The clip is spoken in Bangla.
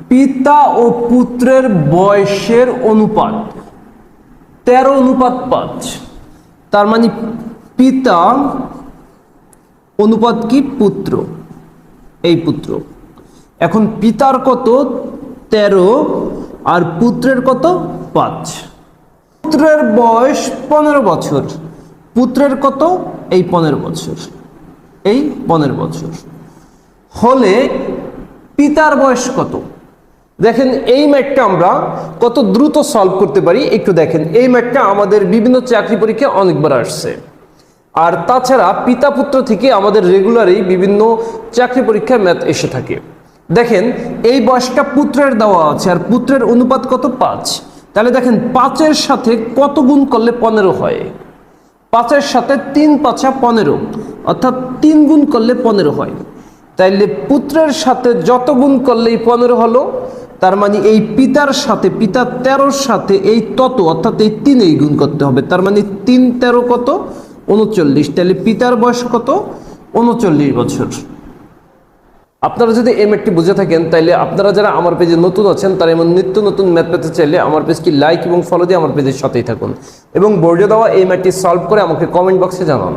পিতা ও পুত্রের বয়সের অনুপাত 13:5। তার মানে পিতা অনুপাত কি পুত্র, এই পুত্র। এখন পিতার কত 13 আর পুত্রের কত 5। পুত্রের বয়স 15 বছর, পুত্রের কত এই 15 বছর, এই 15 বছর হলে পিতার বয়স কত। দেখেন এই ম্যাথটা আমরা কত দ্রুত সলভ করতে পারি একটু দেখেন। এই ম্যাথটা আমাদের বিভিন্ন চাকরি পরীক্ষায় অনেকবার আসছে, আর তাছাড়া পিতা পুত্র থেকে আমাদের রেগুলারই বিভিন্ন চাকরি পরীক্ষায় ম্যাথ এসে থাকে। দেখেন এই বয়সটা পুত্রের দেওয়া আছে আর পুত্রের অনুপাত কত 5। তাহলে দেখেন 5-এর সাথে কত গুণ করলে 15 হয়। 5-এর সাথে 3 5 15, অর্থাৎ 3 গুণ করলে 15 হয়। তাইলে পুত্রের সাথে যত গুণ করলেই 15 হলো। তার মানে এই পিতার সাথে, পিতার 13-র সাথে এই তত, অর্থাৎ এই 3 গুণ করতে হবে। তার মানে 3 13 কত 39। তাহলে পিতার বয়স কত 39 বছর। আপনারা যদি এই ম্যাথটি বুঝে থাকেন তাহলে আপনারা যারা আমার পেজে নতুন আছেন তারা এমন নিত্য নতুন ম্যাথ পেতে চাইলে আমার পেজটি লাইক এবং ফলো দিয়ে আমার পেজের সাথেই থাকুন এবং বোর্ডে দেওয়া এই ম্যাথটি সলভ করে আমাকে কমেন্ট বক্সে জানান।